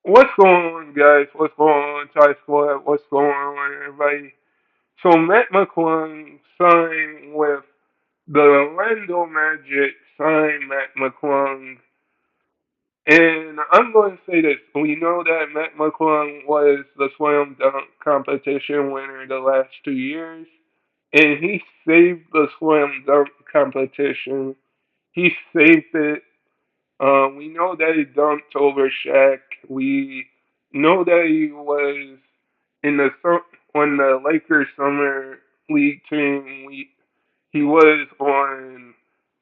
What's going on, guys? What's going on, Thai Squad? What's going on, everybody? So, Matt Mcclung signed with the Orlando Magic, signed Matt Mcclung. And I'm going to say this. We know that Matt McClung was the slam dunk competition winner the last 2 years. And he saved the slam dunk competition. He saved it. We know that he dunked over Shaq. We know that he was in on the Lakers summer league team. He was on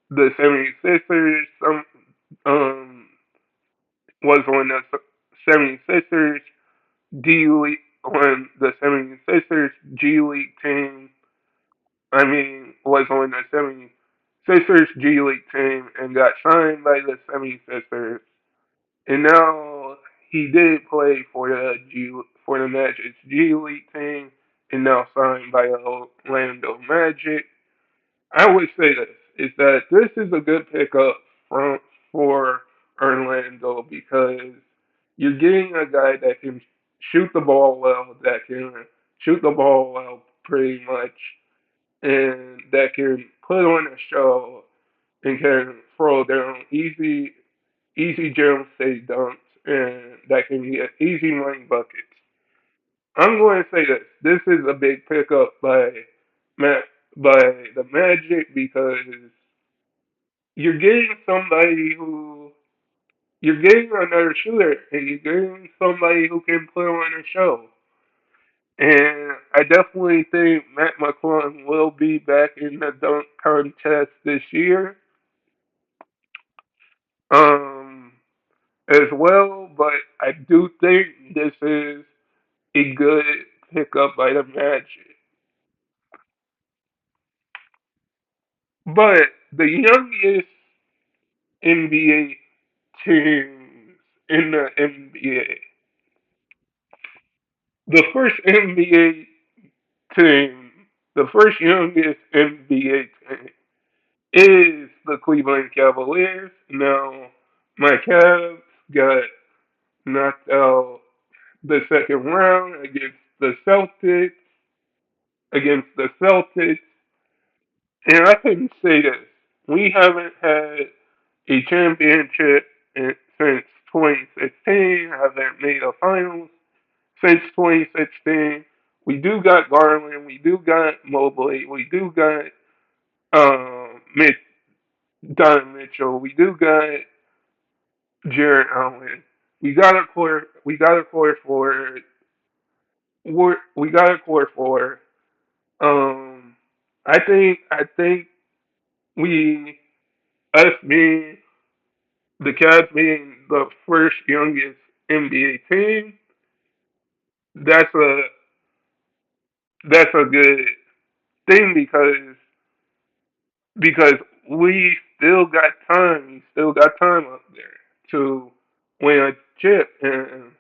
the 76ers. Um, was on the 76ers D League on the 76ers G League team. I mean, was on the 76ers G League team and got signed by the 76ers. And now he did play for the Magic's G League team, and now signed by the Orlando Magic. I would say this is that this is a good pickup for Orlando because you're getting a guy that can shoot the ball well, that can shoot the ball well pretty much, and that can put on a show and can throw down easy Gerald State dunks, and that can get easy money buckets. I'm going to say this. This is a big pickup Matt, by the Magic because you're getting somebody who you're getting another shooter, and you're getting somebody who can put on a show. And I definitely think Matt McClung will be back in the dunk contest this year, um, as well. But I do think this is a good pickup by the Magic. But the youngest NBA teams in the NBA, the first NBA team, the first youngest NBA team is the Cleveland Cavaliers. Now, my Cavs got knocked out the second round against the Celtics, and I can say this: we haven't had a championship since 2016. Haven't made a finals since 2016. We do got Garland. We do got Mobley. We do got Mitch, Don Mitchell. We do got Jared Allen. We got a core. We got a core for. We got a core for. Um, I think we us being the Cavs being the first youngest NBA team. That's a that's a good thing because we still got time. We still got time up there to win a chip, and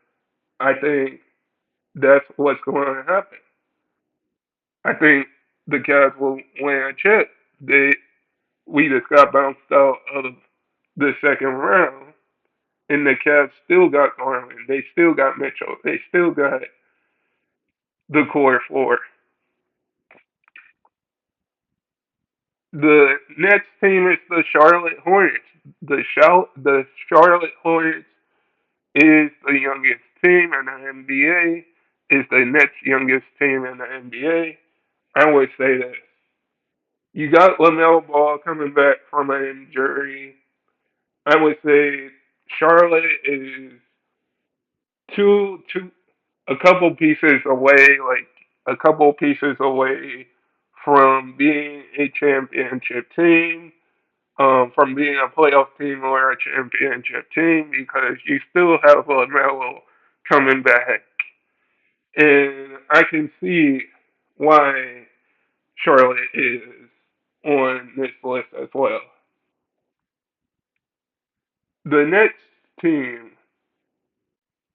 I think that's what's going to happen. I think the Cavs will win a chip. We just got bounced out of the second round, and the Cavs still got Garland. They still got Mitchell. They still got the core four. The next team is the Charlotte Hornets. The Charlotte Hornets is the youngest team in the NBA. Is the next youngest team in the NBA. I would say this. You got LaMelo Ball coming back from an injury. I would say Charlotte is two a couple pieces away, like a couple pieces away from being a championship team, from being a playoff team or a championship team, because you still have LaMelo coming back, and I can see why Charlotte is on this list as well. The next team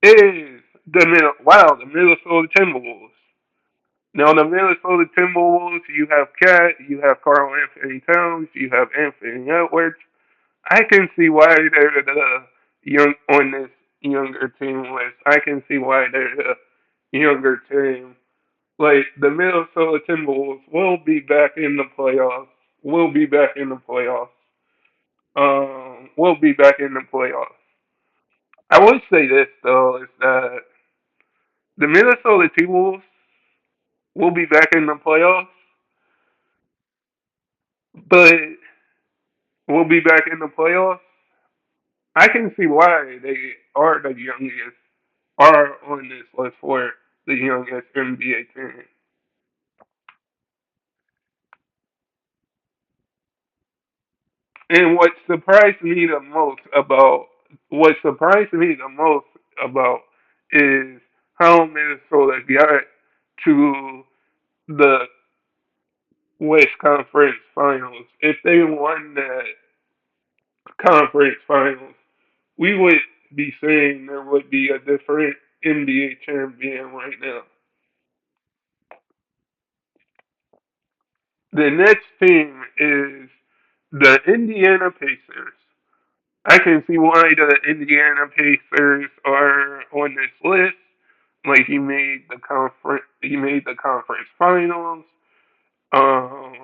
is the Minnesota Timberwolves. Now the Minnesota Timberwolves, you have Cat, you have Carl Anthony Towns, you have Anthony Edwards. I can see why they're the young on this younger team list. I can see why they're the younger team. Like the Minnesota Timberwolves will be back in the playoffs. Will be back in the playoffs. Will be back in the playoffs. I would say this though is that the Minnesota Timberwolves will be back in the playoffs, but will be back in the playoffs. I can see why they are the youngest, are on this list for the youngest NBA team. And what surprised me the most about is how Minnesota got to the West Conference Finals. If they won that conference finals, we would be saying there would be a different NBA champion right now. The next team is the Indiana Pacers. I can see why the Indiana Pacers are on this list. Like you made the conference finals. Um,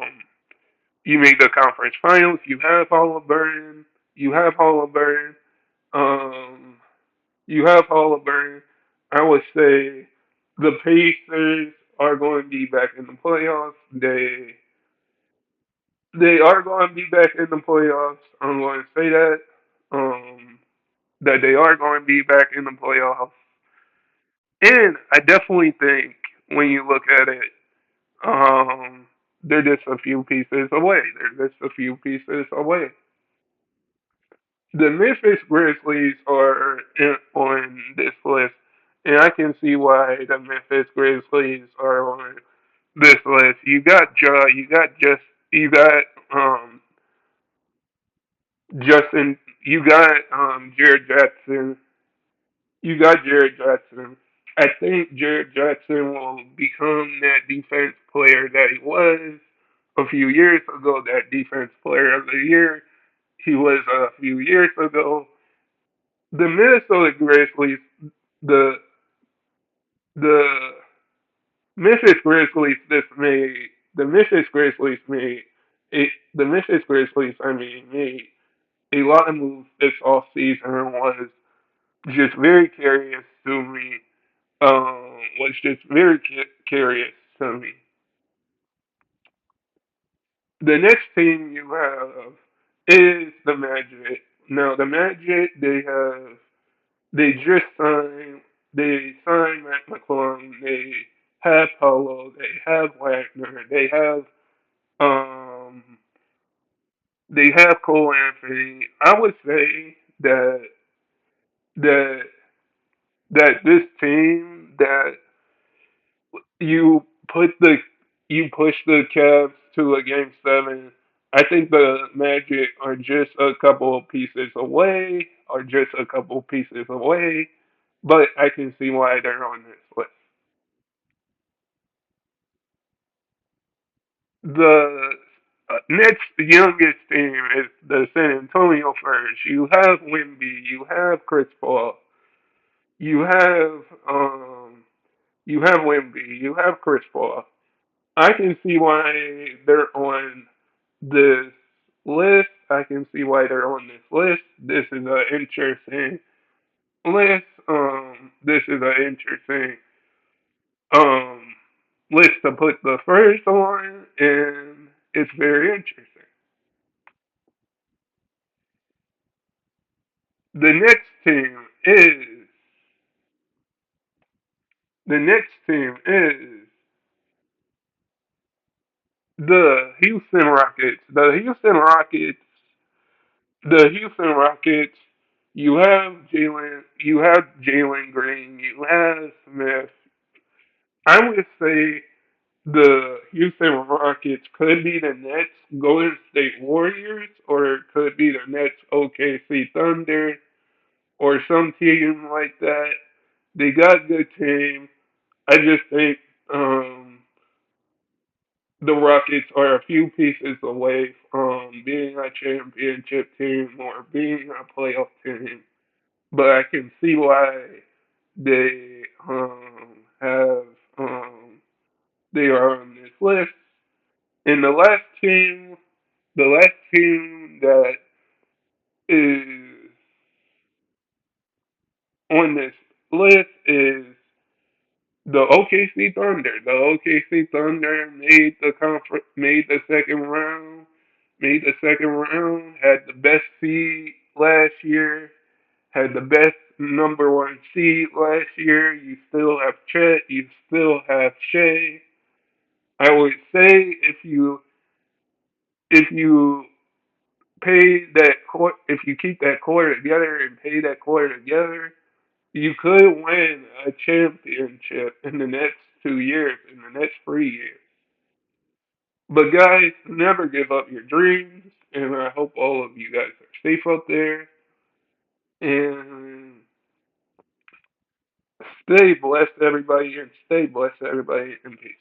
you made the conference finals. You have Halliburton. You have Halliburton. Um, you have Halliburton. I would say the Pacers are going to be back in the playoffs. They are going to be back in the playoffs. I'm going to say that. That they are going to be back in the playoffs. And I definitely think when you look at it, they're just a few pieces away. They're just a few pieces away. The Memphis Grizzlies are on this list, and I can see why the Memphis Grizzlies are on this list. You got you got um, Justin, you got Jared Jackson, you got Jared Jackson. I think Jared Jackson will become that defense player that he was a few years ago, that defense player of the year he was a few years ago. The Minnesota Grizzlies, the the Memphis Grizzlies just made the Memphis Grizzlies made the Memphis Grizzlies made a lot of moves this off season and was just very curious to me. Was just very curious to me. The next team you have is the Magic. Now the Magic, they just signed Matt Mcclung. Have Polo. They have Wagner. Um they have Cole Anthony. I would say that that this team that you put the you push the Cavs to a game seven. I think the Magic are just a couple of pieces away, but I can see why they're on this list. The next youngest team is the San Antonio Spurs. You have Wimby, you have Chris Paul, you have you have Wimby, you have Chris Paul. I can see why they're on this list. I can see why they're on this list. This is an interesting list. This is an interesting um list to put the first on, and it's very interesting. The next team is the next team is the Houston Rockets. The Houston Rockets. You have Jalen Green, you have Smith. I would say the Houston Rockets could be the next Golden State Warriors, or it could be the next OKC Thunder, or some team like that. They got good team. I just think um, the Rockets are a few pieces away from being a championship team or being a playoff team. but I can see why they have they are on this list. And the last team that is on this list is the OKC Thunder. The OKC Thunder made the second round, had the best seed last year, had the best number one seed last year. You still have Chet, you still have Shea. I would say if you if you keep that core together and pay that core together, you could win a championship in the next 2 years, in the next 3 years. But guys, never give up your dreams, and I hope all of you guys are safe out there and stay blessed, everybody, and stay blessed, everybody, in peace.